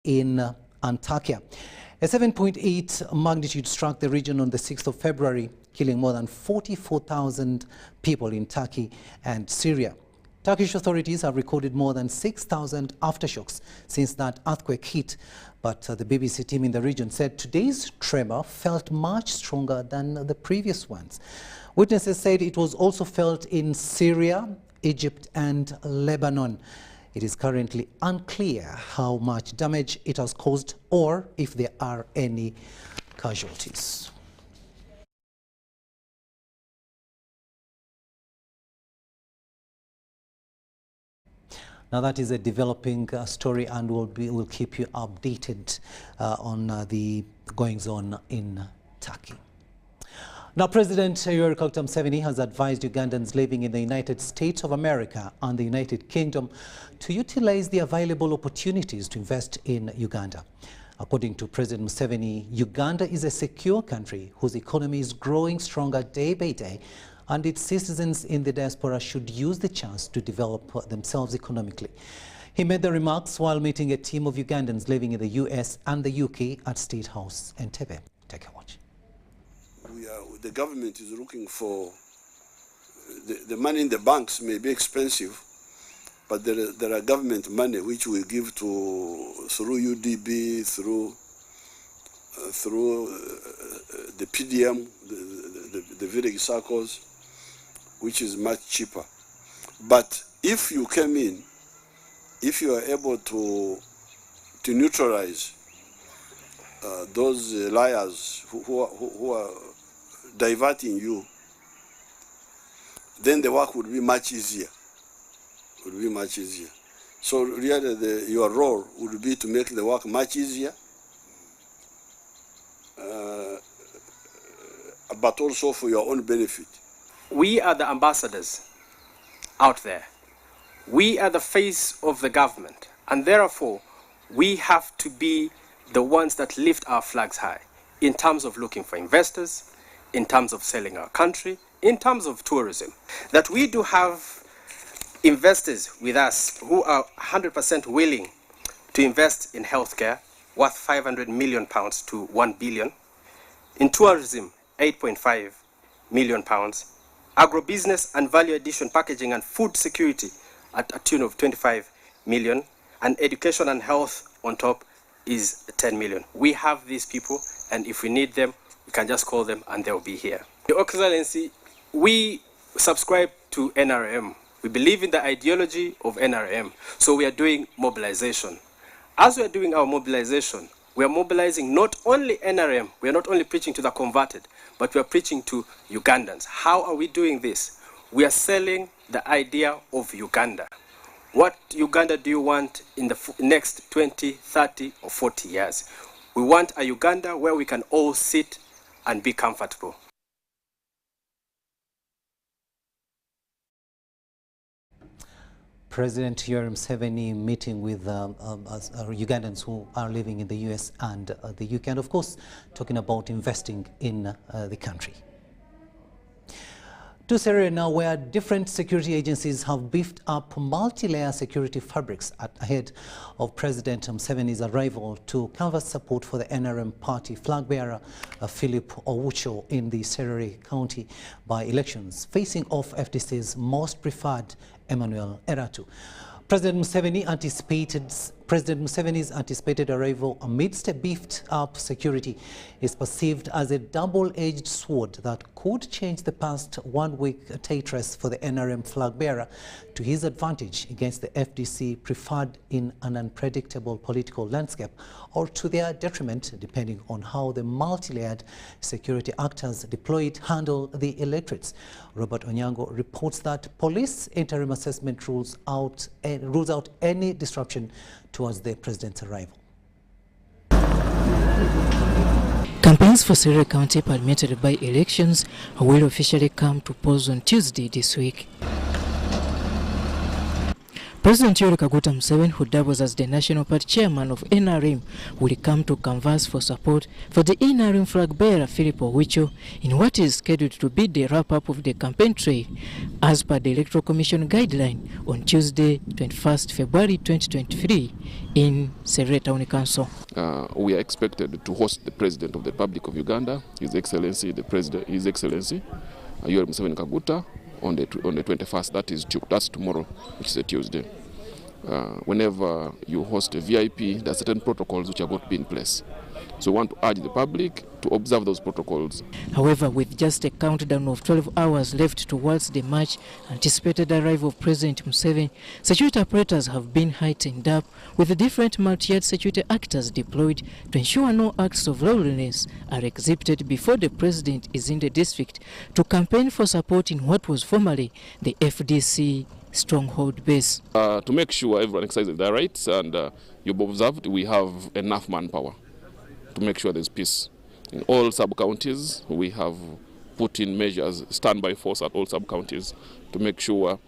in Antakya. A 7.8 magnitude struck the region on the 6th of February, killing more than 44,000 people in Turkey and Syria. Turkish authorities have recorded more than 6,000 aftershocks since that earthquake hit, but the BBC team in the region said today's tremor felt much stronger than the previous ones. Witnesses said it was also felt in Syria, Egypt and Lebanon. It is currently unclear how much damage it has caused or if there are any casualties. Now that is a developing story, and we'll keep you updated on the goings-on in Turkey. Now, President Yoweri Museveni has advised Ugandans living in the United States of America and the United Kingdom to utilize the available opportunities to invest in Uganda. According to President Museveni, Uganda is a secure country whose economy is growing stronger day by day, and its citizens in the diaspora should use the chance to develop themselves economically. He made the remarks while meeting a team of Ugandans living in the US and the UK at State House Entebbe. Take a watch. The government is looking for the money in the banks may be expensive, but there are government money which we give through UDB, through the PDM, the village circles, which is much cheaper. But if you came in, if you are able to neutralize those liars who are diverting you, then the work would be much easier. So really your role would be to make the work much easier, but also for your own benefit. We are the ambassadors out there. We are the face of the government, and therefore we have to be the ones that lift our flags high in terms of looking for investors, in terms of selling our country, in terms of tourism. That we do have investors with us who are 100% willing to invest in healthcare, worth £500 million to £1 billion, in tourism, £8.5 million, agribusiness and value addition, packaging and food security at a tune of £25 million, and education and health on top is £10 million. We have these people, and if we need them, we can just call them and they'll be here. Your Excellency, we subscribe to NRM. We believe in the ideology of NRM, so we are doing mobilization. As we are doing our mobilization, we are mobilizing not only NRM, we are not only preaching to the converted, but we are preaching to Ugandans. How are we doing this? We are selling the idea of Uganda. What Uganda do you want in the next 20, 30 or 40 years? We want a Uganda where we can all sit and be comfortable. President Yoweri Museveni meeting with Ugandans who are living in the US and the UK, and of course talking about investing in the country. To Serere now, where different security agencies have beefed up multi-layer security fabrics ahead of President Museveni's arrival to canvass support for the NRM party flag bearer Philip Owucho in the Serere County by-elections, facing off FDC's most preferred Emmanuel Eratu. President Museveni's anticipated arrival amidst a beefed-up security is perceived as a double-edged sword that could change the past one-week Tetris for the NRM flag-bearer to his advantage against the FDC preferred in an unpredictable political landscape, or to their detriment, depending on how the multi-layered security actors deployed handle the electorates. Robert Onyango reports that police interim assessment rules out any disruption towards the president's arrival. Campaigns for Serere County parliamentary by-elections will officially come to pause on Tuesday this week. President Museveni, who doubles as the National Party chairman of NRM, will come to canvass for support for the NRM flag bearer Philip Owicho in what is scheduled to be the wrap-up of the campaign trail, as per the Electoral Commission guideline on Tuesday, 21st February 2023 in Serere Town Council. We are expected to host the President of the Republic of Uganda, His Excellency, Yoweri Museveni Kaguta, on the 21st, that's tomorrow, which is a Tuesday. Whenever you host a VIP, there are certain protocols which are going to be in place. So we want to urge the public to observe those protocols. However, with just a countdown of 12 hours left towards the March anticipated arrival of President Museveni, security operators have been heightened up, with the different multi-yard security actors deployed to ensure no acts of lawlessness are exhibited before the president is in the district to campaign for support in what was formerly the FDC stronghold base. To make sure everyone exercises their rights, and you've observed we have enough manpower to make sure there's peace. In all sub-counties, we have put in measures, standby force at all sub-counties, to make sure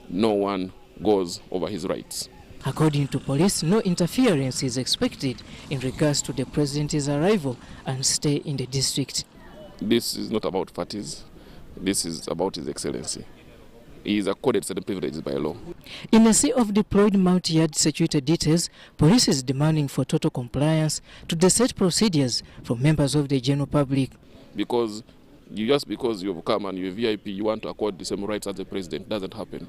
no one goes over his rights. According to police, no interference is expected in regards to the president's arrival and stay in the district. This is not about parties. This is about His Excellency. He is accorded certain privileges by law. In a sea of deployed multi-yard security details, police is demanding for total compliance to the set procedures from members of the general public. Because just because you've come and you're VIP, you want to accord the same rights as the president. Doesn't happen.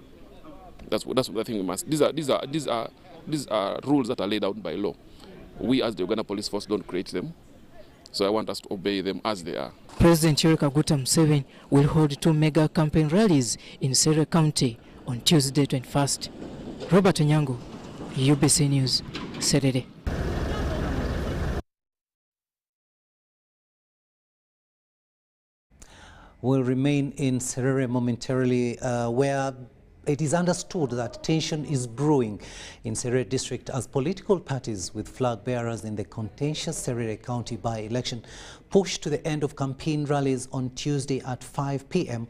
That's what I think we must. These are rules that are laid out by law. We as the Uganda Police Force don't create them. So I want us to obey them as they are. President Yoweri Museveni will hold 2 mega campaign rallies in Serere County on Tuesday 21st. Robert Onyango, UBC News, Serere. We'll remain in Serere momentarily, where it is understood that tension is brewing in Serere district as political parties with flag bearers in the contentious Serere County by-election push to the end of campaign rallies on Tuesday at 5 p.m.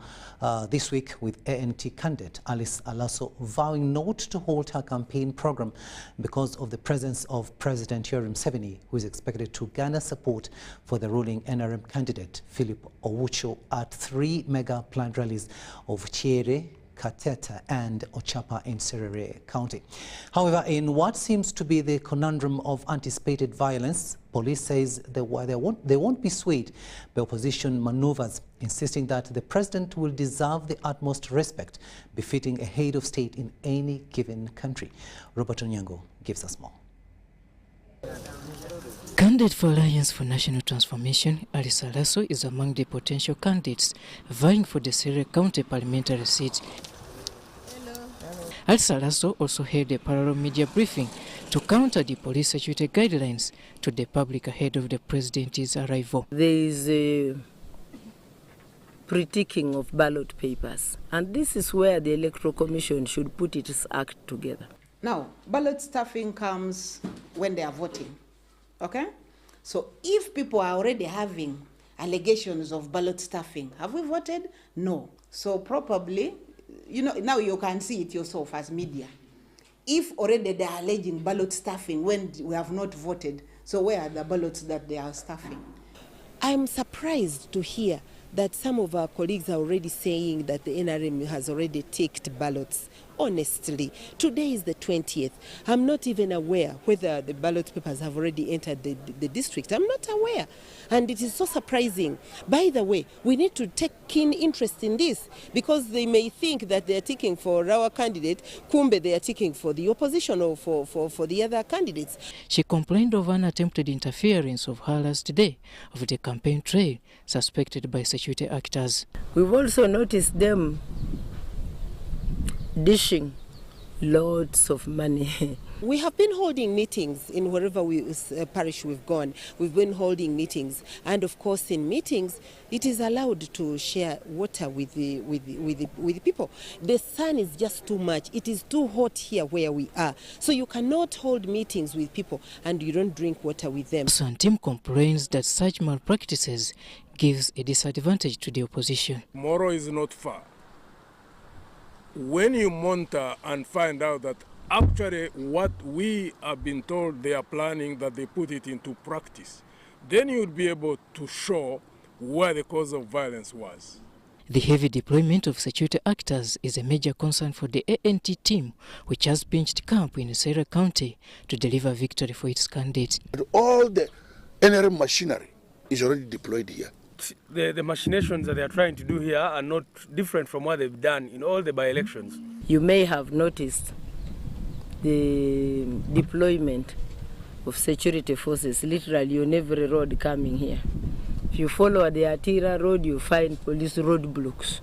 This week, with ANT candidate Alice Alaso vowing not to halt her campaign program because of the presence of President Yoweri Museveni, who is expected to garner support for the ruling NRM candidate Philip Owicho at 3 mega planned rallies of Chiere, Kateta and Ochapa in Serere County. However, in what seems to be the conundrum of anticipated violence, police says they won't be swayed by opposition maneuvers, insisting that the president will deserve the utmost respect befitting a head of state in any given country. Robert Onyango gives us more. Candidate for Alliance for National Transformation, Alice Alaso is among the potential candidates vying for the Serere County parliamentary seat. Alice Alaso also held a parallel media briefing to counter the police security guidelines to the public ahead of the president's arrival. There is a pre-ticking of ballot papers, and this is where the Electoral Commission should put its act together. Now, ballot stuffing comes when they are voting, okay? So if people are already having allegations of ballot stuffing, have we voted? No. So probably, you know, now you can see it yourself as media. If already they are alleging ballot stuffing when we have not voted, so where are the ballots that they are stuffing? I'm surprised to hear that some of our colleagues are already saying that the NRM has already ticked ballots. Honestly, today is the 20th. I'm not even aware whether the ballot papers have already entered the district. I'm not aware. And it is so surprising. By the way, we need to take keen interest in this, because they may think that they are ticking for our candidate, kumbe they are ticking for the opposition or for the other candidates. She complained of an attempted interference of her last day of the campaign trail, suspected by security actors. We've also noticed them dishing loads of money. We have been holding meetings in wherever parish we've gone. We've been holding meetings, and of course in meetings it is allowed to share water with the people. The sun is just too much. It is too hot here where we are, so you cannot hold meetings with people and you don't drink water with them. Santim complains that such malpractices gives a disadvantage to the opposition. Tomorrow is not far. When you monitor and find out that actually what we have been told they are planning, that they put it into practice, then you would be able to show where the cause of violence was. The heavy deployment of security actors is a major concern for the ANT team, which has pinched camp in Serere County to deliver victory for its candidate. All the NRM machinery is already deployed here. The machinations that they are trying to do here are not different from what they've done in all the by-elections. You may have noticed the deployment of security forces literally on every road coming here. If you follow the Atira road, you find police roadblocks.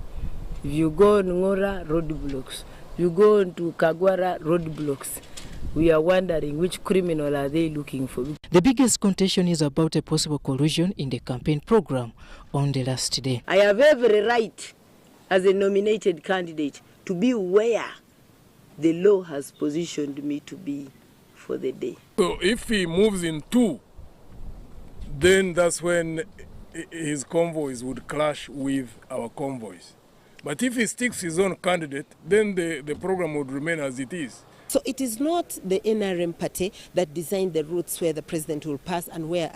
If you go on Ngora, roadblocks. You go to Kagwara, roadblocks. We are wondering which criminal are they looking for. The biggest contention is about a possible collusion in the campaign program on the last day. I have every right as a nominated candidate to be where the law has positioned me to be for the day. So if he moves in two, then that's when his convoys would clash with our convoys. But if he sticks his own candidate, then the program would remain as it is. So it is not the NRM party that designed the routes where the president will pass and where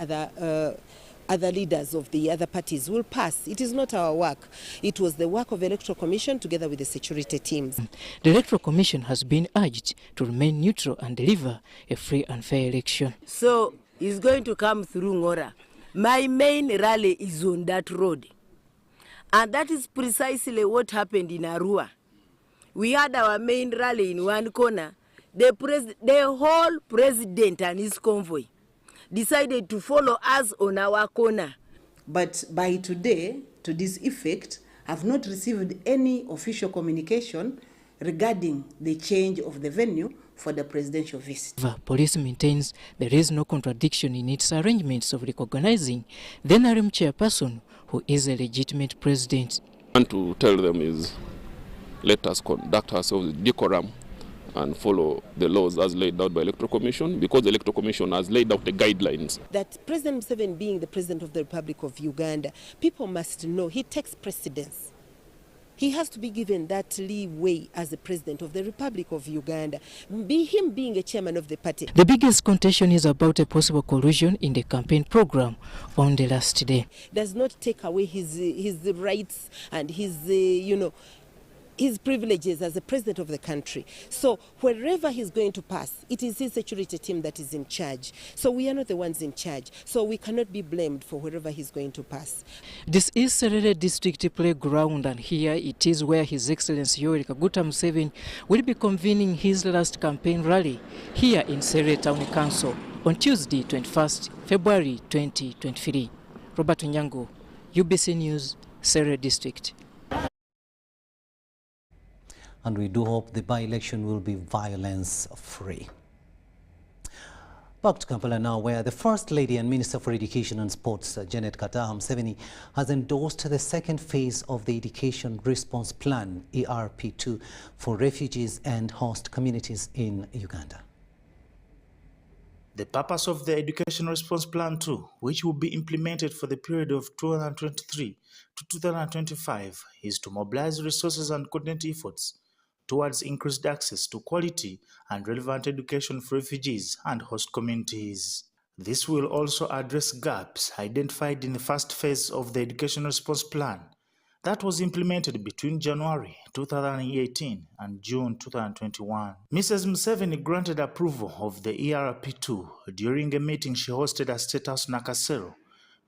other leaders of the other parties will pass. It is not our work. It was the work of Electoral Commission together with the security teams. The Electoral Commission has been urged to remain neutral and deliver a free and fair election. So he's going to come through Ngora. My main rally is on that road. And that is precisely what happened in Arua. We had our main rally in one corner. The whole president and his convoy decided to follow us on our corner. But by today, to this effect, I've not received any official communication regarding the change of the venue for the presidential visit. Police maintains there is no contradiction in its arrangements of recognizing the NRM chairperson, who is a legitimate president. What I want to tell them is, let us conduct ourselves with decorum and follow the laws as laid out by Electoral Commission, because the Electoral Commission has laid out the guidelines. That President Museveni being the president of the Republic of Uganda, people must know he takes precedence. He has to be given that leeway as the president of the Republic of Uganda, him being a chairman of the party. The biggest contention is about a possible collusion in the campaign program on the last day. Does not take away his rights and his privileges as the president of the country. So wherever he's going to pass, it is his security team that is in charge. So we are not the ones in charge. So we cannot be blamed for wherever he's going to pass. This is Serere District Playground, and here it is where His Excellency Yoweri Kaguta Museveni will be convening his last campaign rally here in Serere Town Council on Tuesday, 21st February 2023. Robert Onyango, UBC News, Serere District. And we do hope the by-election will be violence-free. Back to Kampala now, where the First Lady and Minister for Education and Sports, Janet Kataha Museveni, has endorsed the second phase of the Education Response Plan, ERP2, for refugees and host communities in Uganda. The purpose of the Education Response Plan 2, which will be implemented for the period of 2023 to 2025, is to mobilize resources and coordinate efforts towards increased access to quality and relevant education for refugees and host communities. This will also address gaps identified in the first phase of the Education Response Plan that was implemented between January 2018 and June 2021. Mrs. Museveni granted approval of the ERP2 during a meeting she hosted at State House Nakasero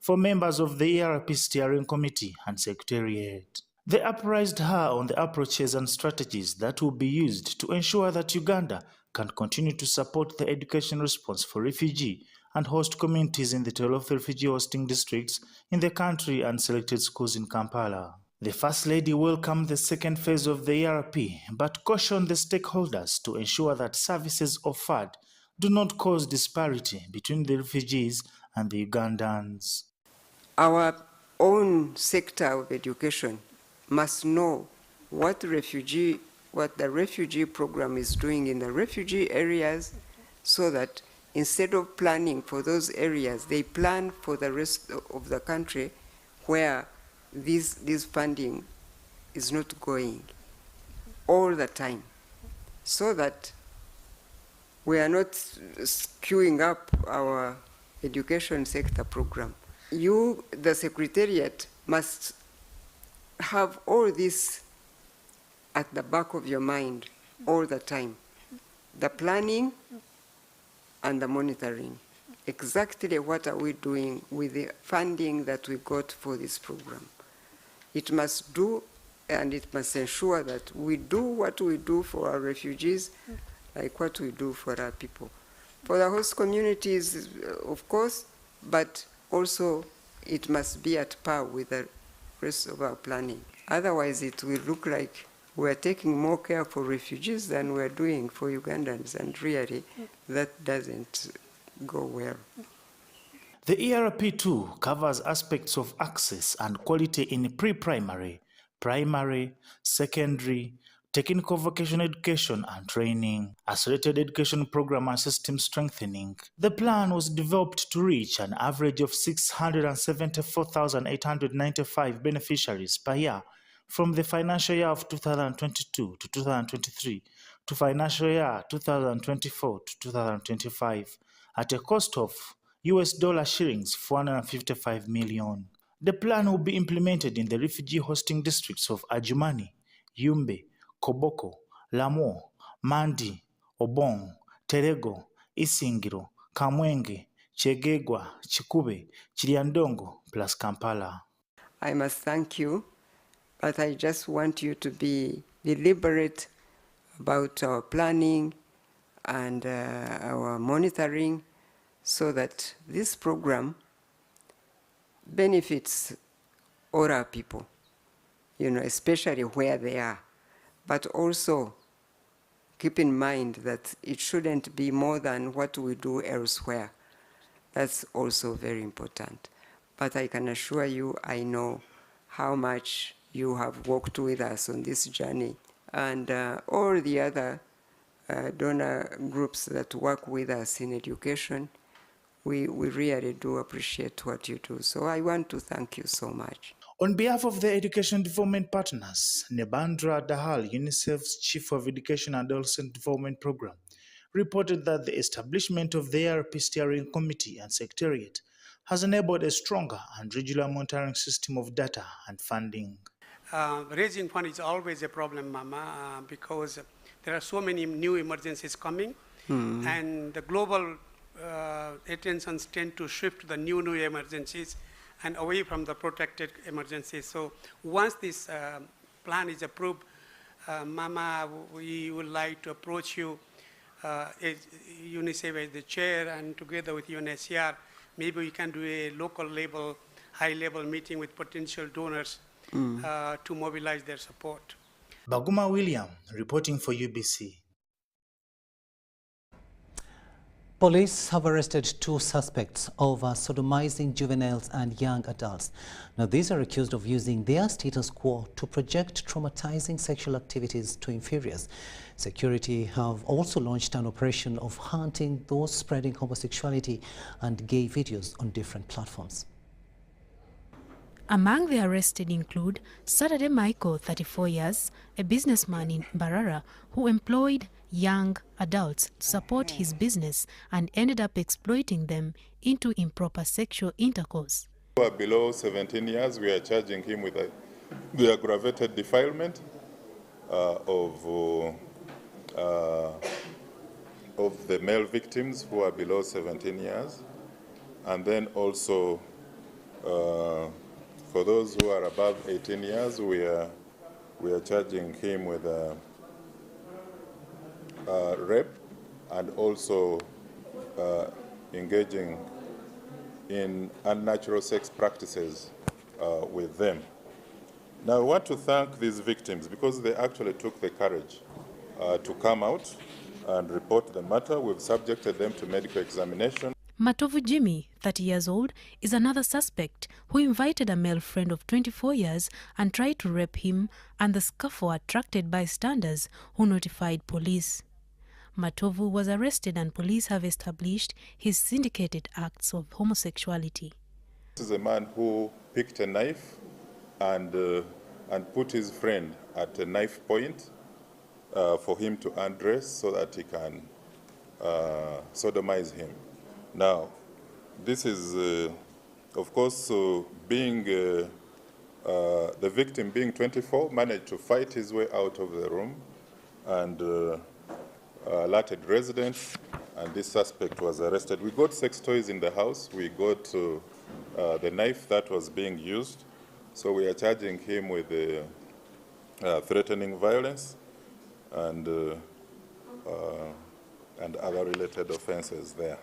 for members of the ERP Steering Committee and Secretariat. They apprised her on the approaches and strategies that will be used to ensure that Uganda can continue to support the education response for refugee and host communities in the 12 refugee hosting districts in the country and selected schools in Kampala. The First Lady welcomed the second phase of the ERP, but cautioned the stakeholders to ensure that services offered do not cause disparity between the refugees and the Ugandans. Our own sector of education must know what the refugee program is doing in the refugee areas, so that instead of planning for those areas, they plan for the rest of the country where this funding is not going all the time, so that We are not skewing up our education sector program. You, the Secretariat, must have all this at the back of your mind all the time. The planning and the monitoring. Exactly what are we doing with the funding that we got for this program? It must do, and it must ensure that we do what we do for our refugees, like what we do for our people. For the host communities, of course, but also it must be at par with the rest of our planning. Otherwise, it will look like we're taking more care for refugees than we're doing for Ugandans, and really, that doesn't go well. The ERP2 covers aspects of access and quality in pre-primary, primary, secondary, technical vocational education and training, accelerated education program and system strengthening. The plan was developed to reach an average of 674,895 beneficiaries per year from the financial year of 2022 to 2023 to financial year 2024 to 2025 at a cost of $455 million. The plan will be implemented in the refugee hosting districts of Adjumani, Yumbe, Koboko, Lamu, Mandi, Obong, Terego, Isingiro, Kamwenge, Chegegwa, Chikube, Chiliandongo, plus Kampala. I must thank you, but I just want you to be deliberate about our planning and our monitoring, so that this program benefits all our people, especially where they are. But also keep in mind that it shouldn't be more than what we do elsewhere. That's also very important. But I can assure you, I know how much you have worked with us on this journey, and all the other donor groups that work with us in education. We really do appreciate what you do. So I want to thank you so much. On behalf of the Education Development Partners, Nebandra Dahal, UNICEF's Chief of Education and Adolescent Development Program, reported that the establishment of the ARP Steering Committee and Secretariat has enabled a stronger and regular monitoring system of data and funding. Raising funds is always a problem, Mama, because there are so many new emergencies coming, and the global attentions tend to shift to the new emergencies and away from the protected emergencies. So once this plan is approved, Mama, we would like to approach you as UNICEF as the chair, and together with UNHCR, maybe we can do a local level, high level meeting with potential donors to mobilize their support. Baguma William, reporting for UBC. Police have arrested 2 suspects of sodomizing juveniles and young adults. Now, these are accused of using their status quo to project traumatizing sexual activities to inferiors. Security have also launched an operation of hunting those spreading homosexuality and gay videos on different platforms. Among the arrested include Serere Michael, 34 years, a businessman in Mbarara who employed young adults to support his business and ended up exploiting them into improper sexual intercourse. Who are below 17 years, we are charging him with the aggravated defilement of the male victims who are below 17 years, and then also for those who are above 18 years, we are charging him with rape and also engaging in unnatural sex practices with them. Now, I want to thank these victims because they actually took the courage to come out and report the matter. We've subjected them to medical examination. Matovu Jimmy, 30 years old, is another suspect who invited a male friend of 24 years and tried to rape him, and the scuffle attracted bystanders who notified police. Matovu was arrested and police have established his syndicated acts of homosexuality. This is a man who picked a knife and put his friend at a knife point for him to undress so that he can sodomize him. Now, this is, of course, being the victim being 24, managed to fight his way out of the room and alerted residents, and this suspect was arrested. We got sex toys in the house. We got the knife that was being used. So we are charging him with threatening violence and other related offenses there.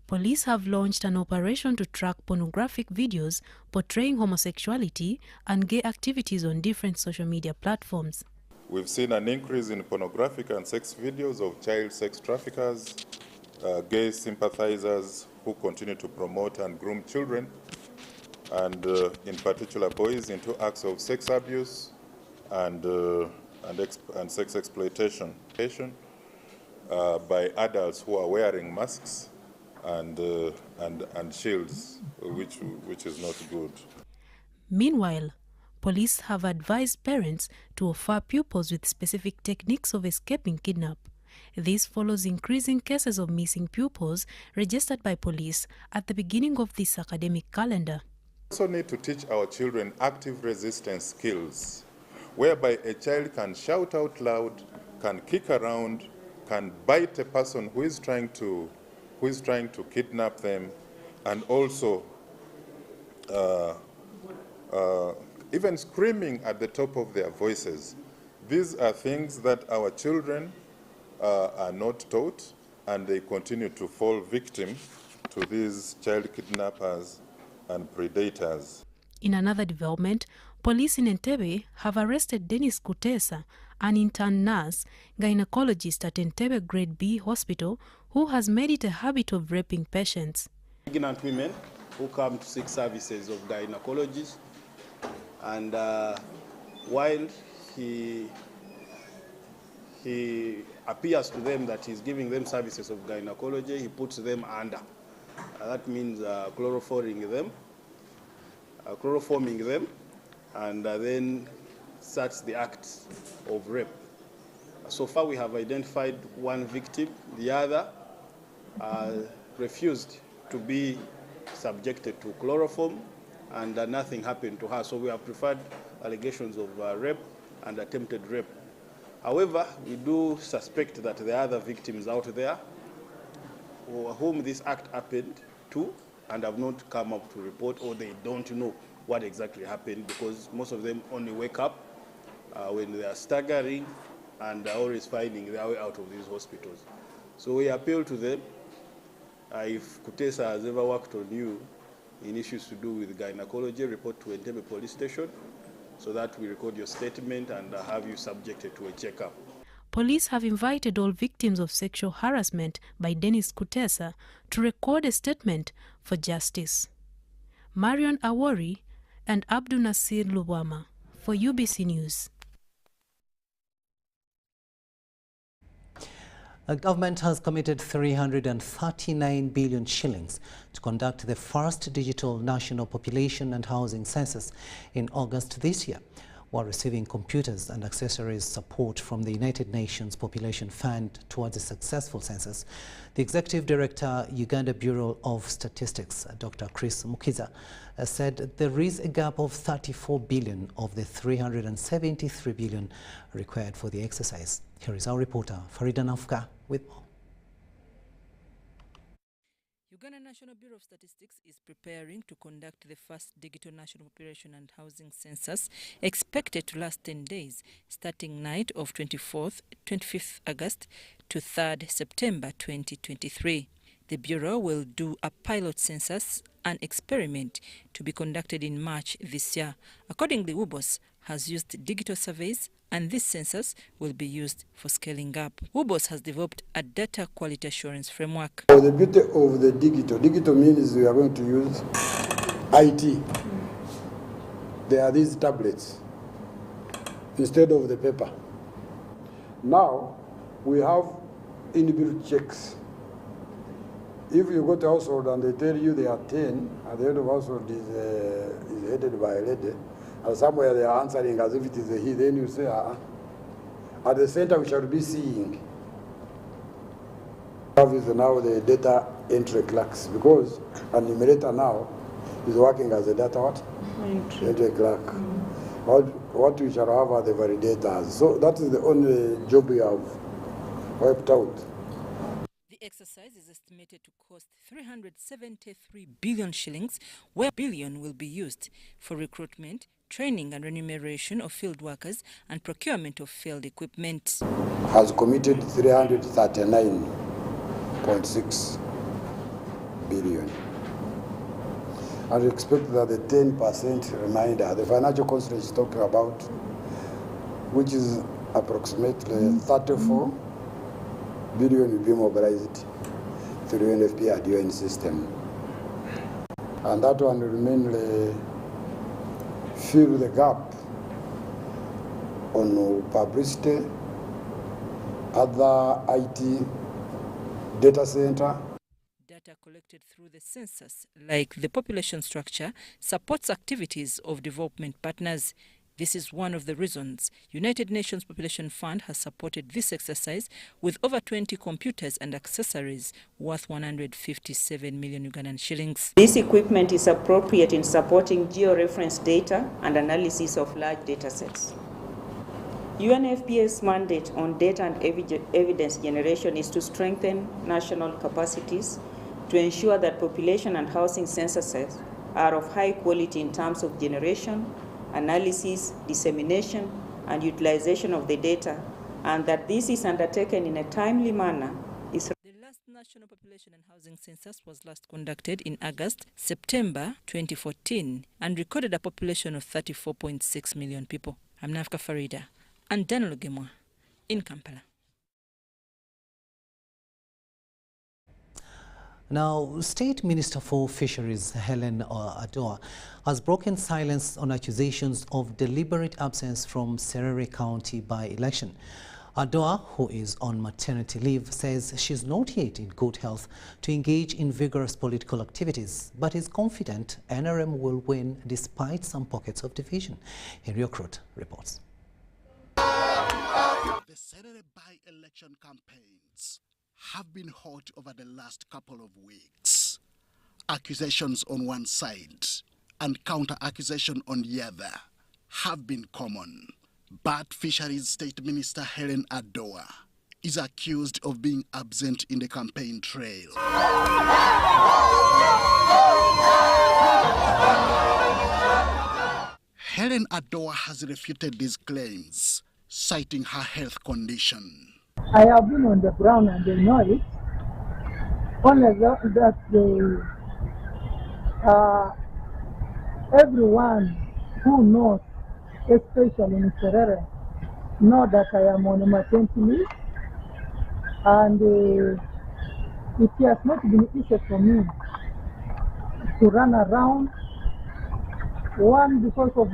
Police have launched an operation to track pornographic videos portraying homosexuality and gay activities on different social media platforms. We've seen an increase in pornographic and sex videos of child sex traffickers, gay sympathizers who continue to promote and groom children, and in particular boys, into acts of sex abuse and sex exploitation by adults who are wearing masks and shields, which is not good. Meanwhile, police have advised parents to offer pupils with specific techniques of escaping kidnap. This follows increasing cases of missing pupils registered by police at the beginning of this academic calendar. We also need to teach our children active resistance skills, whereby a child can shout out loud, can kick around, can bite a person who is trying to kidnap them, and also even screaming at the top of their voices. These are things that our children are not taught, and they continue to fall victim to these child kidnappers and predators. In another development, police in Entebbe have arrested Dennis Kutesa, an intern nurse, gynecologist at Entebbe Grade B Hospital, who has made it a habit of raping patients. Pregnant women who come to seek services of gynecologists, and while he appears to them that he's giving them services of gynecology, he puts them under. That means chloroforming them, and then starts the act of rape. So far we have identified one victim. The other refused to be subjected to chloroform, and nothing happened to her. So we have preferred allegations of rape and attempted rape. However, we do suspect that there are other victims out there whom this act happened to and have not come up to report, or they don't know what exactly happened, because most of them only wake up when they are staggering and are always finding their way out of these hospitals. So we appeal to them, if Kutesa has ever worked on you in issues to do with gynecology, report to Entebbe Police Station so that we record your statement and have you subjected to a checkup. Police have invited all victims of sexual harassment by Dennis Kutesa to record a statement for justice. Marion Awori and Abdul Nasir Lubwama for UBC News. The government has committed 339 billion shillings to conduct the first digital national population and housing census in August this year, while receiving computers and accessories support from the United Nations Population Fund towards a successful census. The Executive Director, Uganda Bureau of Statistics, Dr. Chris Mukiza, said there is a gap of 34 billion of the 373 billion required for the exercise. Here is our reporter, Farida Nafka, with more. Uganda National Bureau of Statistics is preparing to conduct the first digital national population and housing census, expected to last 10 days, starting night of 25th August to 3rd September 2023. The Bureau will do a pilot census, an experiment to be conducted in March this year. Accordingly, UBOS has used digital surveys, and this census will be used for scaling up. UBOS has developed a data quality assurance framework. The beauty of the digital means we are going to use IT. There are these tablets instead of the paper. Now we have inbuilt checks. If you go to household and they tell you they are 10, and the head of household is headed by a lady, and somewhere they are answering as if it is a he, then you say, at the center we shall be seeing Is now the data entry clerks, because a numerator now is working as a data entry clerk. What we shall have are the validators. So that is the only job we have wiped out. The exercise is estimated to cost 373 billion shillings, where billion will be used for recruitment, training and remuneration of field workers and procurement of field equipment. Has committed 339.6 billion. And we expect that the 10% remainder, the financial constraint is talking about, which is approximately 34 billion, will be mobilized through NFP Adoa system. And that one will mainly fill the gap on publicity, other IT, data center. Data collected through the census, like the population structure, supports activities of development partners. This is one of the reasons United Nations Population Fund has supported this exercise with over 20 computers and accessories worth 157 million Ugandan shillings. This equipment is appropriate in supporting georeference data and analysis of large data sets. UNFPA's mandate on data and evidence generation is to strengthen national capacities to ensure that population and housing censuses are of high quality in terms of generation, analysis, dissemination, and utilization of the data, and that this is undertaken in a timely manner. The last National Population and Housing Census was last conducted in September 2014 and recorded a population of 34.6 million people. I'm Nafka Farida and Daniel Gemwa in Kampala. Now, State Minister for Fisheries Adoa has broken silence on accusations of deliberate absence from Serere County by-election. Adoa, who is on maternity leave, says she's not yet in good health to engage in vigorous political activities, but is confident NRM will win despite some pockets of division. Henry Okrut reports. The Serere by-election campaigns have been hot over the last couple of weeks. Accusations on one side and counter-accusation on the other have been common. But Fisheries State Minister Adoa is accused of being absent in the campaign trail. Adoa has refuted these claims, citing her health condition. I have been on the ground and they know it. Only that everyone who knows, especially in Serere, know that I am on maternity leave, and it has not been easy for me to run around. One, because of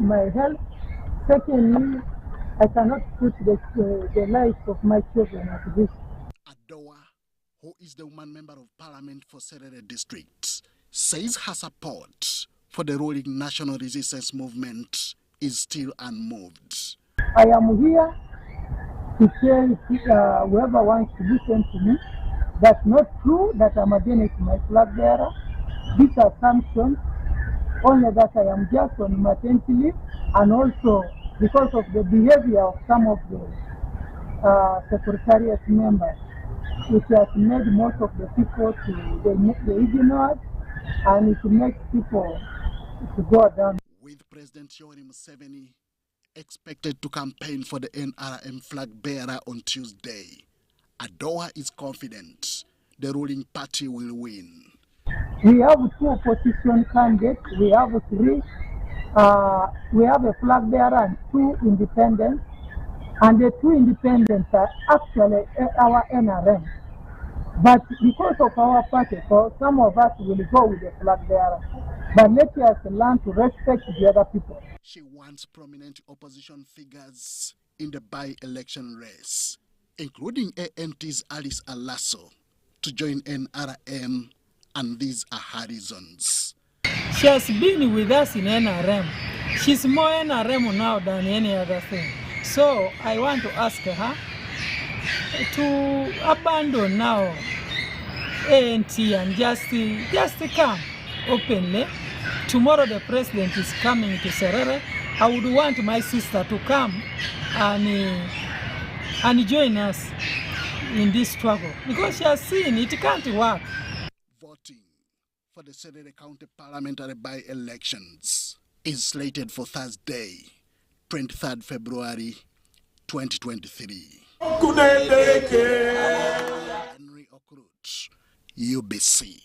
my health. Secondly, I cannot put the lives of my children at risk. Adoa, who is the woman member of parliament for Serere district, says her support for the ruling national resistance movement is still unmoved. I am here to tell whoever wants to listen to me that's not true that I'm against my flag bearer. These are assumptions, only that I am just on maternity leave, and also because of the behavior of some of the secretariat members, which has made most of the people to the ignorant, and it makes people to go down. With President Museveni expected to campaign for the NRM flag bearer on Tuesday, Adoa is confident the ruling party will win. We have 2 opposition candidates. We have 3. We have a flag bearer and 2 independents. And the 2 independents are actually our NRM. But because of our party, so some of us will go with the flag bearer. But let us learn to respect the other people. She wants prominent opposition figures in the by-election race, including ANT's Alice Alaso, to join NRM, and these are her reasons. She has been with us in NRM. She's more NRM now than any other thing. So I want to ask her, to abandon now ANT and just come openly. Tomorrow the president is coming to Serere. I would want my sister to come and join us in this struggle because she has seen it can't work. Voting for the Serere County parliamentary by-elections is slated for Thursday, 23rd February 2023. Henry Okrut, UBC.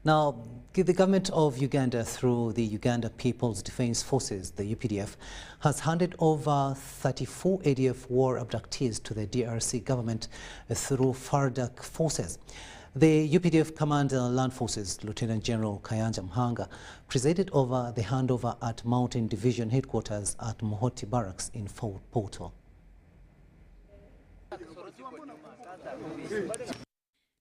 Now, the government of Uganda, through the Uganda People's Defence Forces, the UPDF, has handed over 34 ADF war abductees to the DRC government through FARDC forces. The UPDF Commander Land Forces, Lieutenant General Kiijanangoma, presided over the handover at Mountain Division Headquarters at Mohoti Barracks in Porto.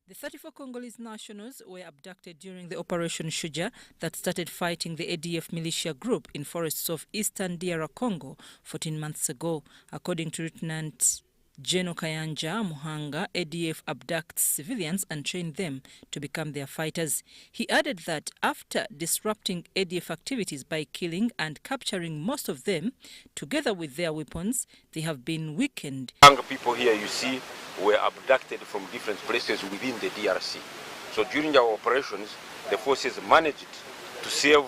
The 34 Congolese nationals were abducted during the Operation Shuja that started fighting the ADF militia group in forests of eastern DR Congo 14 months ago. According to Lieutenant General Kiijanangoma, ADF abducts civilians and trains them to become their fighters. He added that after disrupting ADF activities by killing and capturing most of them, together with their weapons, they have been weakened. Young people here, you see, were abducted from different places within the DRC. So during our operations, the forces managed to save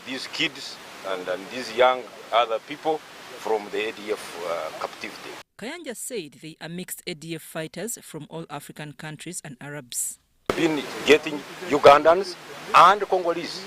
these kids and these young other people from the ADF captivity. Kiijanangoma said they are mixed ADF fighters from all African countries and Arabs. We've been getting Ugandans and Congolese,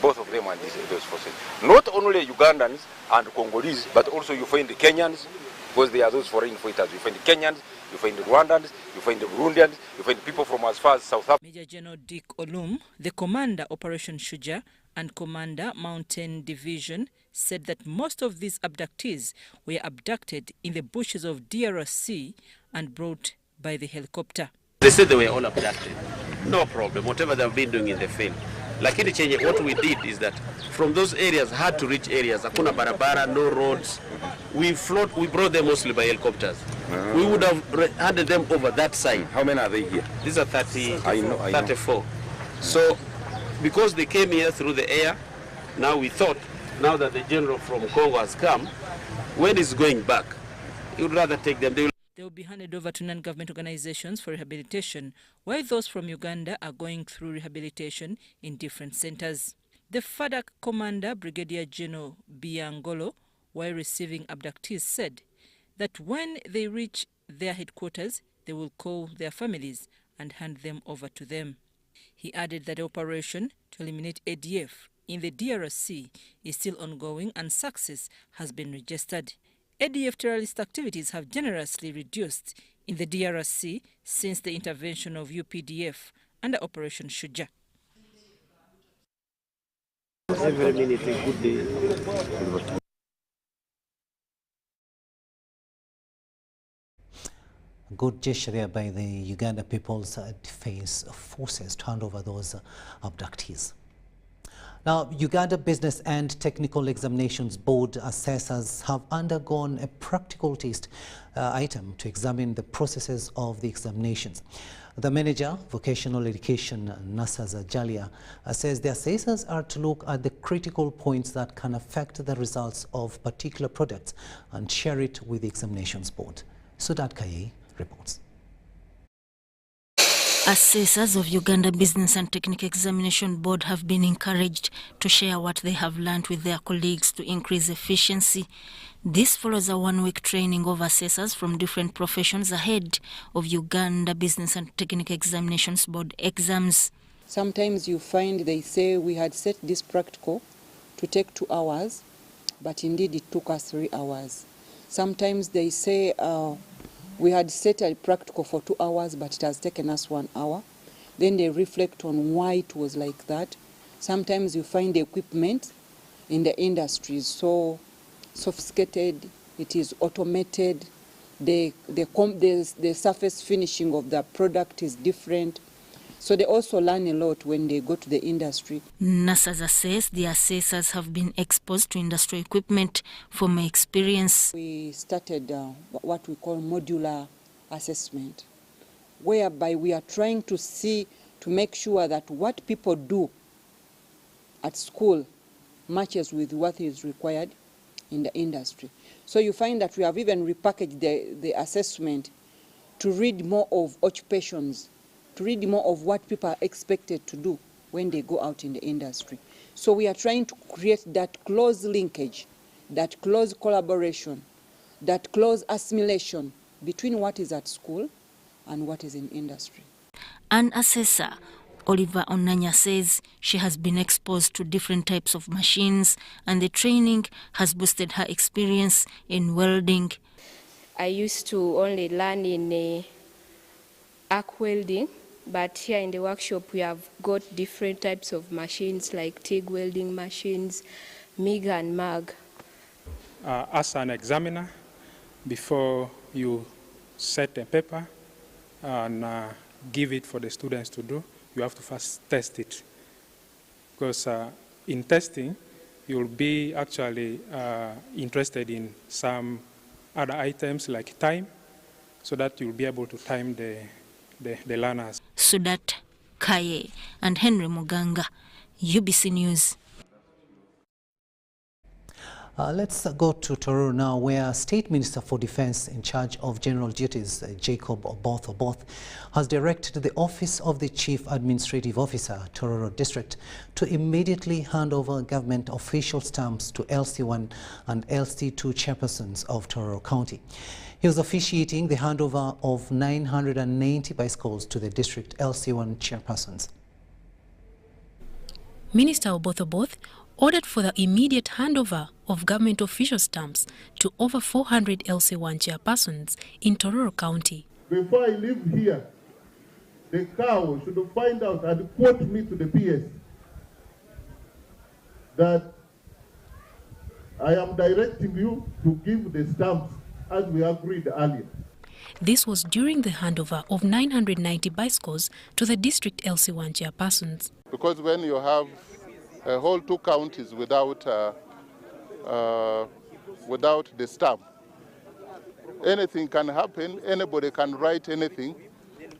both of them are those forces. Not only Ugandans and Congolese, but also you find the Kenyans, because they are those foreign fighters. You find the Kenyans, you find the Rwandans, you find the Burundians, you find people from as far as South Africa. Major General Dick Olum, the commander Operation Shuja and commander Mountain Division, said that most of these abductees were abducted in the bushes of DRC and brought by the helicopter. They said they were all abducted. No problem, whatever they've been doing in the field. Like any change, what we did is that from those areas, hard to reach areas, Hakuna barabara, no roads, we brought them mostly by helicopters. We would have handed them over that side. How many are they here? These are 30, I know. 34. So, because they came here through the air, now we thought, now that the general from Congo has come, when he's going back, he would rather take them. They will be handed over to non-government organizations for rehabilitation, while those from Uganda are going through rehabilitation in different centers. The FARDC commander, Brigadier General Biangolo, while receiving abductees, said that when they reach their headquarters, they will call their families and hand them over to them. He added that the operation to eliminate ADF in the DRC is still ongoing and success has been registered. ADF terrorist activities have generously reduced in the DRC since the intervention of UPDF under Operation Shuja. Every minute a good day. Good gesture there by the Uganda People's Defence Forces to hand over those abductees. Now, Uganda Business and Technical Examinations Board assessors have undergone a practical test item to examine the processes of the examinations. The manager, Vocational Education, Nasaz Ajalia, says the assessors are to look at the critical points that can affect the results of particular products and share it with the examinations board. Sudat Kaye reports. Assessors of Uganda Business and Technical Examination Board have been encouraged to share what they have learned with their colleagues to increase efficiency. This follows a one-week training of assessors from different professions ahead of Uganda Business and Technical Examinations Board exams. Sometimes you find they say we had set this practical to take 2 hours, but indeed it took us 3 hours. Sometimes they say we had set a practical for 2 hours, but it has taken us 1 hour. Then they reflect on why it was like that. Sometimes you find the equipment in the industry is so sophisticated, it is automated, the surface finishing of the product is different. So they also learn a lot when they go to the industry. Nasaza says the assessors have been exposed to industrial equipment from experience. We started what we call modular assessment, whereby we are trying to make sure that what people do at school matches with what is required in the industry. So you find that we have even repackaged the assessment to read more of occupations, to read more of what people are expected to do when they go out in the industry. So we are trying to create that close linkage, that close collaboration, that close assimilation between what is at school and what is in industry. An assessor, Oliver Onanya, says she has been exposed to different types of machines and the training has boosted her experience in welding. I used to only learn in arc welding, but here in the workshop we have got different types of machines like TIG welding machines, MIG and MAG. As an examiner, before you set a paper and give it for the students to do, you have to first test it. Because in testing, you'll be actually interested in some other items like time, so that you'll be able to time the learners. Sudat Kaye and Henry Muganga, UBC News. Let's go to Tororo now, where State Minister for Defence in charge of general duties, Jacob Oboth, has directed the Office of the Chief Administrative Officer, Tororo District, to immediately hand over government official stamps to LC1 and LC2 chairpersons of Tororo County. He was officiating the handover of 990 bicycles to the district LC1 chairpersons. Minister Oboth ordered for the immediate handover of government official stamps to over 400 LC1 chairpersons in Tororo County. Before I leave here, the cow should find out and quote me to the PS that I am directing you to give the stamps as we agreed earlier. This was during the handover of 990 bicycles to the district LC1 chairpersons. Because when you have a whole 2 counties without the stamp, anything can happen, anybody can write anything.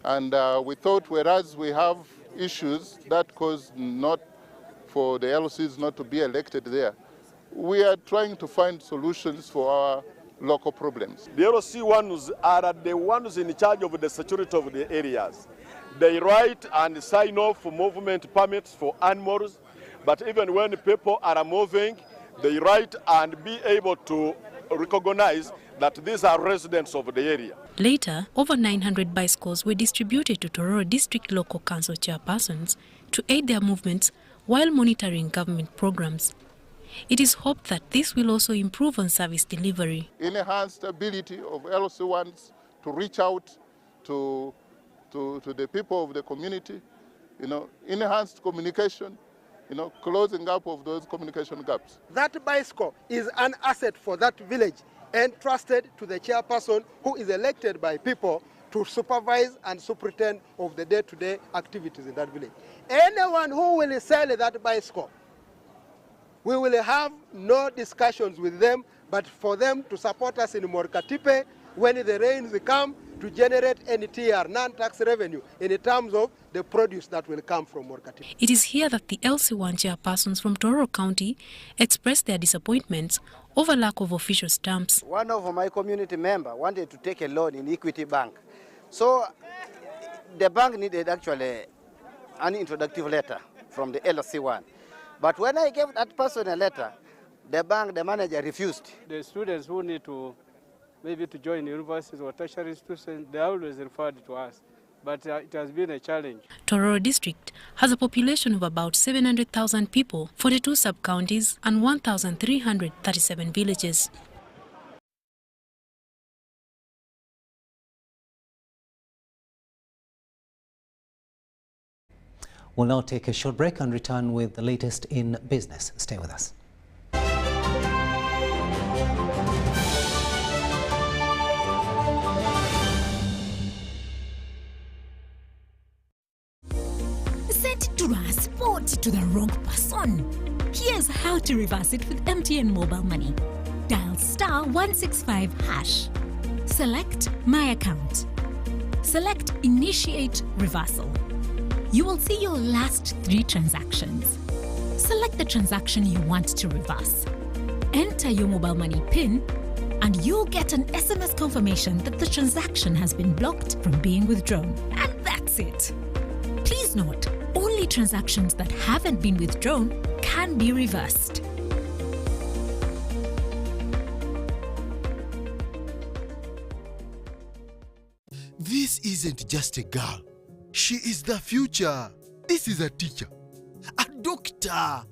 And we thought, whereas we have issues that cause not for the LCs not to be elected there, we are trying to find solutions for our local problems. The LC ones are the ones in charge of the security of the areas. They write and sign off movement permits for animals, but even when people are moving, they write and be able to recognize that these are residents of the area. Later, over 900 bicycles were distributed to Tororo District Local Council chairpersons to aid their movements while monitoring government programs. It is hoped that this will also improve on service delivery. Enhanced ability of LC1s to reach out to the people of the community, enhanced communication, closing up of those communication gaps. That bicycle is an asset for that village and trusted to the chairperson who is elected by people to supervise and superintend of the day-to-day activities in that village. Anyone who will sell that bicycle, we will have no discussions with them, but for them to support us in Morkatipe when the rains come to generate NTR, non-tax revenue, in terms of the produce that will come from Morkatipe. It is here that the LC1 chairpersons from Tororo County expressed their disappointments over lack of official stamps. One of my community members wanted to take a loan in Equity Bank. So the bank needed actually an introductory letter from the LC1. But when I gave that person a letter, the manager refused. The students who need to maybe to join universities or tertiary institutions, they are always referred to us. But it has been a challenge. Tororo District has a population of about 700,000 people, 42 sub-counties and 1,337 villages. We'll now take a short break and return with the latest in business. Stay with us. want to transport to the wrong person? Here's how to reverse it with MTN Mobile Money. Dial *165#. Select My Account. Select Initiate Reversal. You will see your last 3 transactions. Select the transaction you want to reverse. Enter your mobile money PIN and you'll get an SMS confirmation that the transaction has been blocked from being withdrawn. And that's it. Please note, only transactions that haven't been withdrawn can be reversed. This isn't just a girl. She is the future. This is a teacher, a doctor, a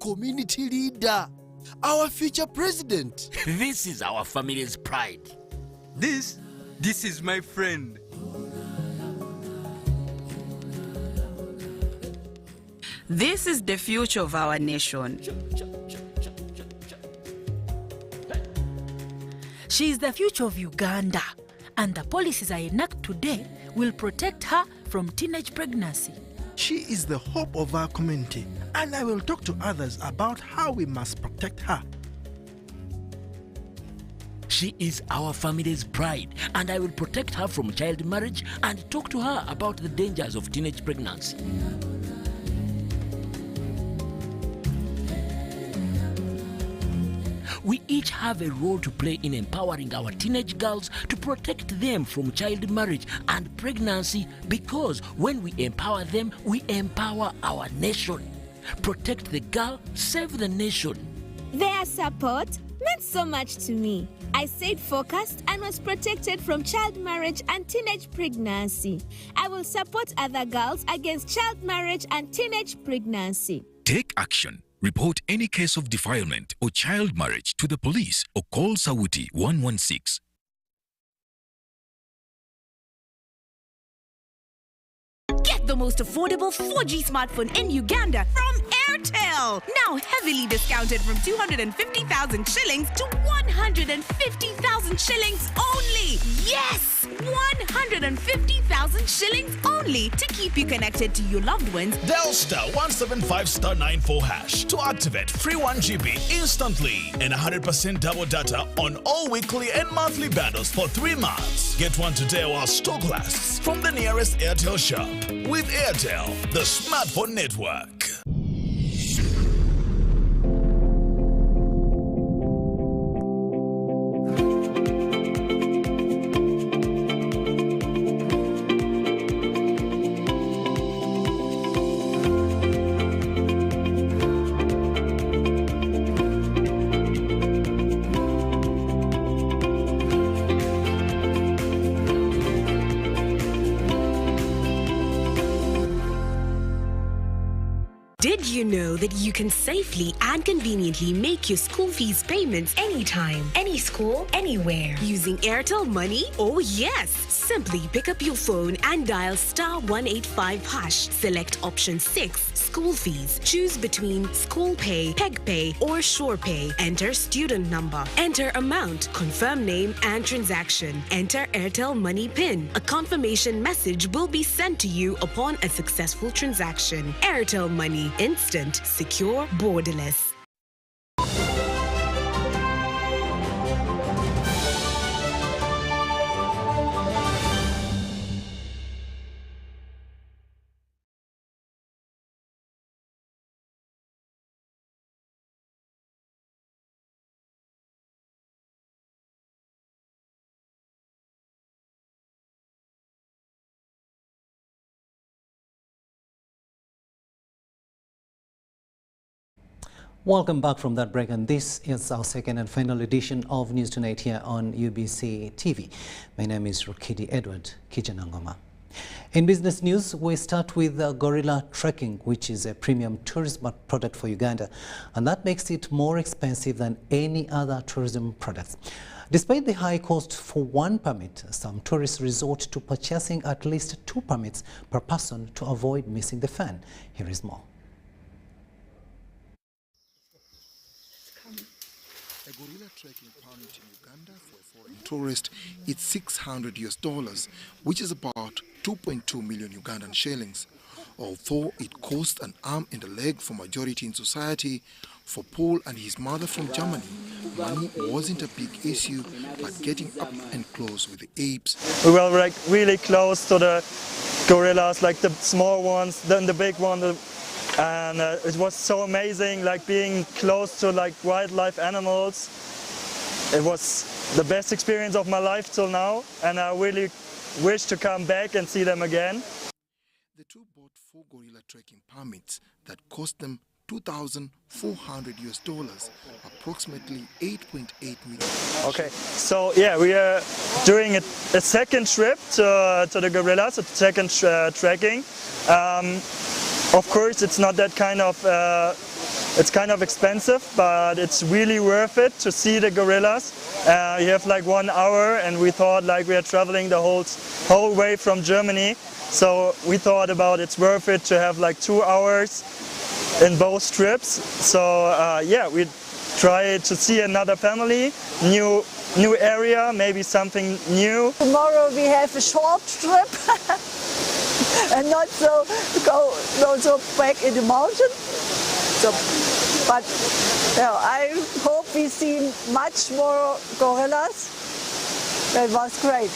community leader, our future president. This is our family's pride. This is my friend. This is the future of our nation. She is the future of Uganda, and the policies I enact today will protect her from teenage pregnancy. She is the hope of our community, and I will talk to others about how we must protect her. She is our family's pride, and I will protect her from child marriage and talk to her about the dangers of teenage pregnancy. We each have a role to play in empowering our teenage girls to protect them from child marriage and pregnancy, because when we empower them, we empower our nation. Protect the girl, save the nation. Their support meant so much to me. I stayed focused and was protected from child marriage and teenage pregnancy. I will support other girls against child marriage and teenage pregnancy. Take action. Report any case of defilement or child marriage to the police or call Sauti 116. Get the most affordable 4G smartphone in Uganda from Airtel. Now heavily discounted from 250,000 shillings to 150,000 shillings only. Yes, 150,000 shillings only to keep you connected to your loved ones. Dial *175*94# to activate free 1 GB instantly and 100% double data on all weekly and monthly bundles for 3 months. Get one today while stock lasts from the nearest Airtel shop. With Airtel, the smartphone network. Did you know that you can safely and conveniently make your school fees payments anytime, any school, anywhere using Airtel Money? Oh yes! Simply pick up your phone and dial *185#. Select option 6, school fees. Choose between school pay, peg pay, or shore pay. Enter student number. Enter amount, confirm name and transaction. Enter Airtel Money PIN. A confirmation message will be sent to you upon a successful transaction. Airtel Money. Instant, secure, borderless. Welcome back from that break, and this is our second and final edition of News Tonight here on UBC TV. My name is Rukidi Kiijanangoma. In business news, we start with gorilla trekking, which is a premium tourism product for Uganda, and that makes it more expensive than any other tourism products. Despite the high cost for one permit, some tourists resort to purchasing at least 2 permits per person to avoid missing the fun. Here is more. A gorilla trekking permit in Uganda for a foreign tourist is $600, which is about 2.2 million Ugandan shillings. Although it cost an arm and a leg for majority in society, for Paul and his mother from Germany, money wasn't a big issue, but getting up and close with the apes. We were like really close to the gorillas, like the small ones, then the big one, and it was so amazing, like being close to like wildlife animals. It was the best experience of my life till now, and I really wish to come back and see them again. The two bought 4 gorilla trekking permits that cost them $2,400, approximately 8.8 million. Okay, so yeah, we are doing a second trip to the gorillas, a second trekking. Of course, it's not that kind of, it's kind of expensive, but it's really worth it to see the gorillas. You have like 1 hour, and we thought like we are traveling the whole way from Germany. So we thought about it's worth it to have like 2 hours in both trips. So yeah, we try to see another family, new area, maybe something new. Tomorrow we have a short trip and not so back in the mountain. So, but I hope we see much more gorillas. That was great.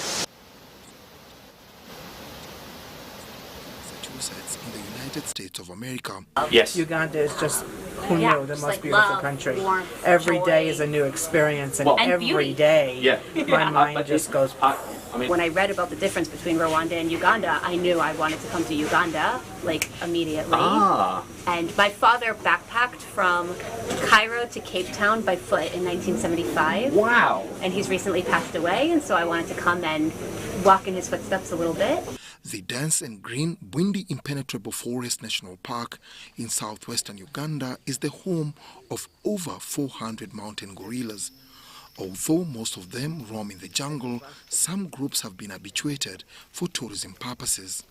In the United States of America. Yes. Uganda is just, who knew, the most beautiful country. Every day is a new experience, and every day my mind just goes... When I read about the difference between Rwanda and Uganda, I knew I wanted to come to Uganda, like, immediately. And my father backpacked from Cairo to Cape Town by foot in 1975. Wow! And he's recently passed away, and so I wanted to come and walk in his footsteps a little bit. The dense and green Bwindi Impenetrable Forest National Park in southwestern Uganda is the home of over 400 mountain gorillas. Although most of them roam in the jungle, some groups have been habituated for tourism purposes.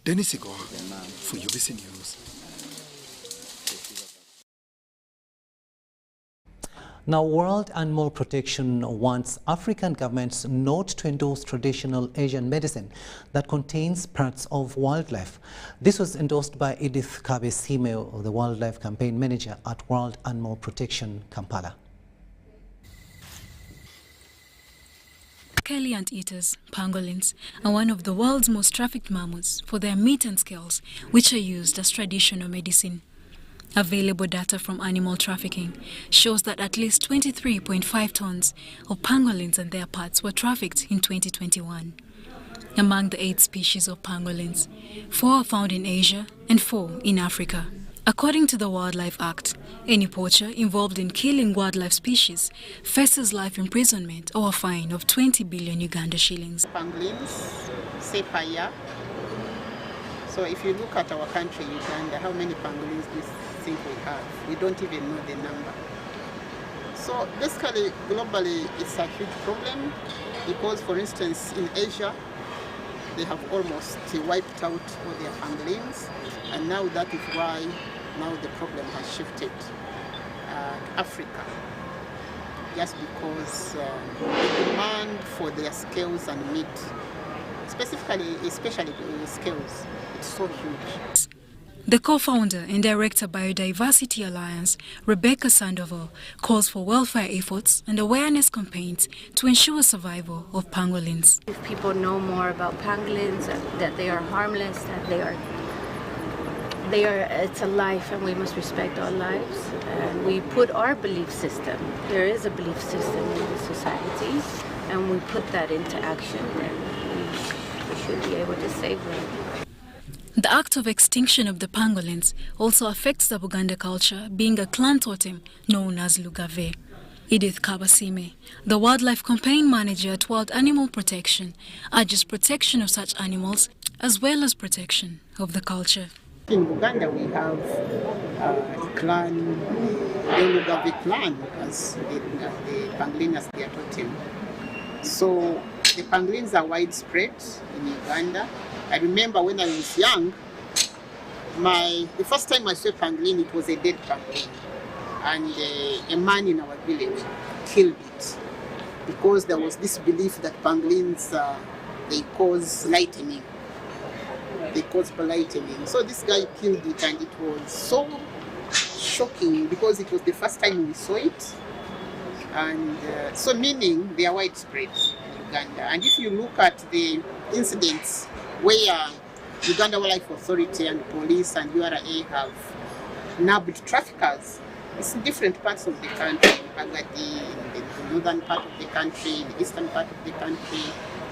Dennis Igoa for UBC News. Now, World Animal Protection wants African governments not to endorse traditional Asian medicine that contains parts of wildlife. This was endorsed by Edith Kabesime, the Wildlife Campaign Manager at World Animal Protection, Kampala. Scaly anteaters, pangolins, are one of the world's most trafficked mammals for their meat and scales, which are used as traditional medicine. Available data from animal trafficking shows that at least 23.5 tons of pangolins and their parts were trafficked in 2021. Among the 8 species of pangolins, 4 are found in Asia and 4 in Africa. According to the Wildlife Act, any poacher involved in killing wildlife species faces life imprisonment or a fine of 20 billion Uganda shillings. Pangolins, say per year. So if you look at our country, Uganda, how many pangolins do you think we have? We don't even know the number. So basically, globally, it's a huge problem because, for instance, in Asia, they have almost wiped out all their pangolins, and now that is why now the problem has shifted to Africa, just because the demand for their scales and meat, especially the scales, it's so huge. The co-founder and director Biodiversity Alliance, Rebecca Sandoval, calls for welfare efforts and awareness campaigns to ensure survival of pangolins. If people know more about pangolins, that they are harmless, that it's a life and we must respect all lives. And we put our belief system, there is a belief system in the society, and we put that into action, and we should be able to save them. The act of extinction of the pangolins also affects the Buganda culture, being a clan totem known as Lugave. Edith Kabasime, the Wildlife Campaign Manager at World Animal Protection, urges protection of such animals as well as protection of the culture. In Uganda, we have a clan, the Lugave clan, as the pangolin as their totem. So the pangolins are widespread in Uganda. I remember when I was young, the first time I saw a pangolin, it was a dead pangolin. And a man in our village killed it because there was this belief that pangolins, they cause lightning. they cause politening. So this guy killed it, and it was so shocking because it was the first time we saw it. And so meaning they are widespread in Uganda. And if you look at the incidents where Uganda Wildlife Authority and police and URA have nabbed traffickers, it's in different parts of the country, in Pangolin, in the northern part of the country, in the eastern part of the country,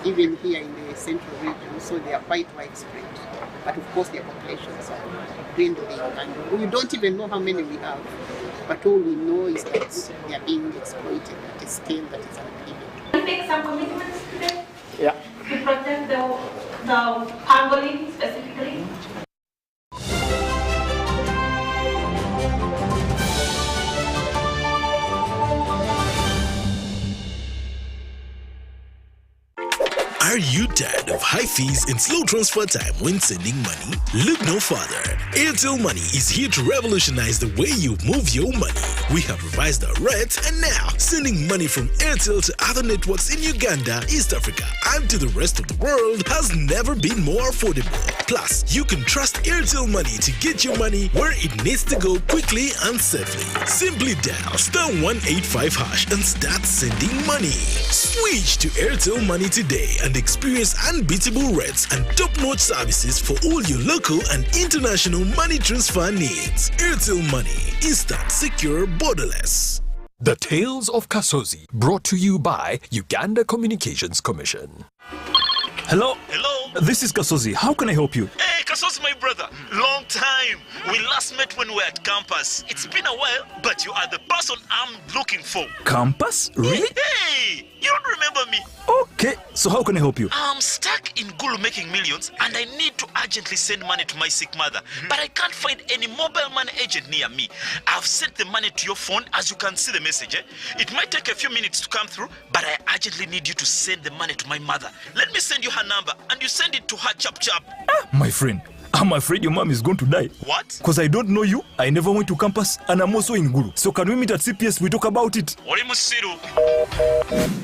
even here in the central region, so they are quite widespread. But of course their populations are dwindling, and we don't even know how many we have. But all we know is that they are being exploited at a scale that is unbelievable. You make some commitments today? Yeah. To protect the pangolin specifically? Are you tired of high fees and slow transfer time when sending money? Look no further. Airtel Money is here to revolutionize the way you move your money. We have revised our rates, and now sending money from Airtel to other networks in Uganda, East Africa, and to the rest of the world has never been more affordable. Plus, you can trust Airtel Money to get your money where it needs to go quickly and safely. Simply dial *185# and start sending money. Switch to Airtel Money today and experience unbeatable rates and top-notch services for all your local and international money transfer needs. Airtel Money. Instant, secure, borderless. The Tales of Kasozi, brought to you by Uganda Communications Commission. Hello? Hello? This is Kasozi. How can I help you? Hey, Kasozi, my brother. Long time. We last met when we were at campus. It's been a while, but you are the person I'm looking for. Campus? Really? Hey, you don't remember me? Okay, so how can I help you? I'm stuck in Gulu making millions, and I need to urgently send money to my sick mother. But I can't find any mobile money agent near me. I've sent the money to your phone, as you can see the message. It might take a few minutes to come through, but I urgently need you to send the money to my mother. Let me send you her number, and you send it to her chap. My friend, I'm afraid your mom is going to die. What? Because I don't know you, I never went to campus, and I'm also in Gulu. So can we meet at CPS, we talk about it?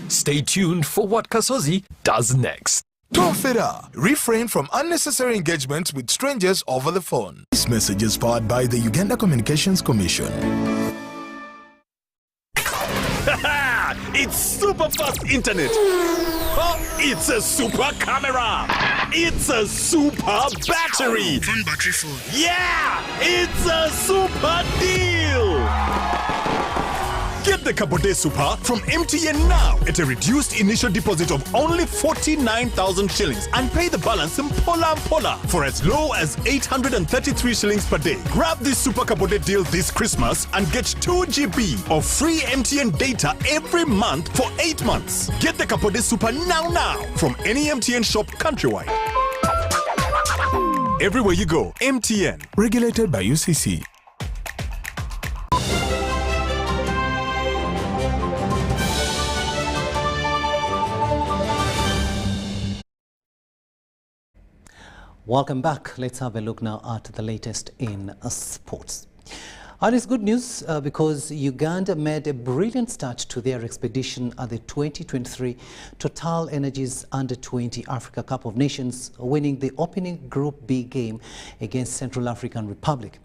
Stay tuned for what Kasozi does next. Tofera. Refrain from unnecessary engagements with strangers over the phone. This message is powered by the Uganda Communications Commission. It's super fast internet. Oh, it's a super camera. It's a super battery. Phone battery full. Yeah, it's a super deal. Get the Kabode Super from MTN now at a reduced initial deposit of only 49,000 shillings and pay the balance in Pola for as low as 833 shillings per day. Grab this Super Kabode deal this Christmas and get 2 GB of free MTN data every month for 8 months. Get the Kabode Super now from any MTN shop countrywide. Everywhere you go, MTN. Regulated by UCC. Welcome back. Let's have a look now at the latest in sports. And it's good news because Uganda made a brilliant start to their expedition at the 2023 Total Energies Under-20 Africa Cup of Nations, winning the opening Group B game against Central African Republic.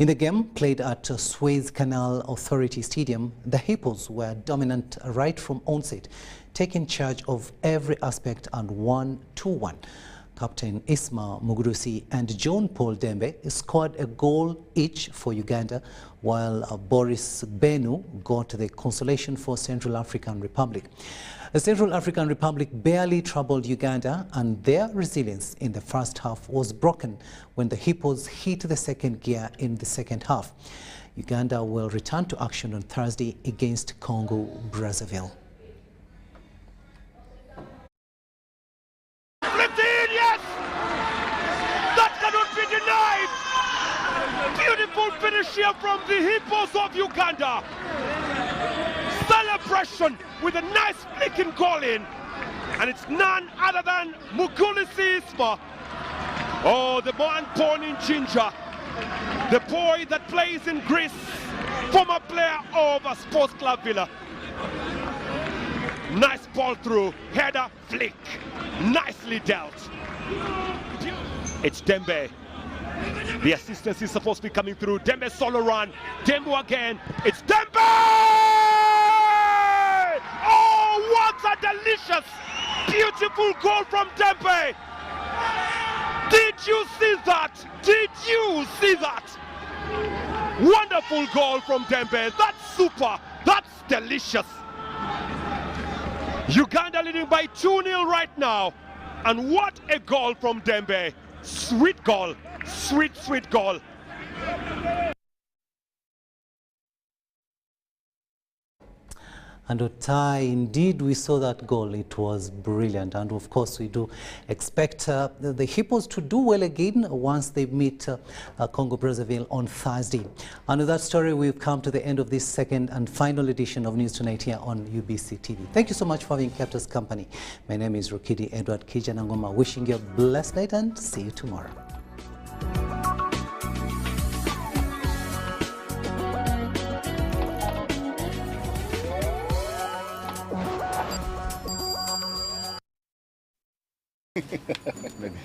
In the game played at Suez Canal Authority Stadium, the Hippos were dominant right from onset, taking charge of every aspect and won 2-1. Captain Isma Mugurusi and John Paul Dembe scored a goal each for Uganda, while Boris Benu got the consolation for Central African Republic. The Central African Republic barely troubled Uganda, and their resilience in the first half was broken when the Hippos hit the second gear in the second half. Uganda will return to action on Thursday against Congo-Brazzaville. Beautiful finish here from the Hippos of Uganda. Celebration with a nice flicking goal in. And it's none other than Mugulisi Isma. Oh, the man born in Ginger. The boy that plays in Greece. Former player of Sports Club Villa. Nice ball through. Header flick. Nicely dealt. It's Dembe. The assistance is supposed to be coming through. Dembe solo run. Dembe again. It's Dembe! Oh, what a delicious, beautiful goal from Dembe! Did you see that? Did you see that? Wonderful goal from Dembe. That's super. That's delicious. Uganda leading by 2-0 right now. And what a goal from Dembe. Sweet goal. Sweet, sweet goal. And Otai, indeed, we saw that goal. It was brilliant. And of course, we do expect the Hippos to do well again once they meet Congo-Brazzaville on Thursday. And with that story, we've come to the end of this second and final edition of News Tonight here on UBC TV. Thank you so much for having kept us company. My name is Rukidi Kiijanangoma, wishing you a blessed night and see you tomorrow.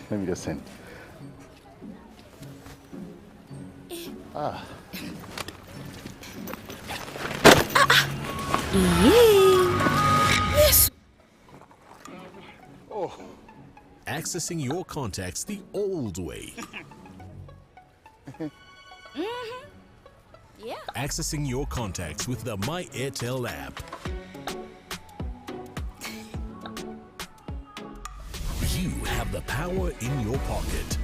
let me just send. Yes. Oh. Accessing your contacts the old way. Yeah. Accessing your contacts with the My Airtel app. You have the power in your pocket.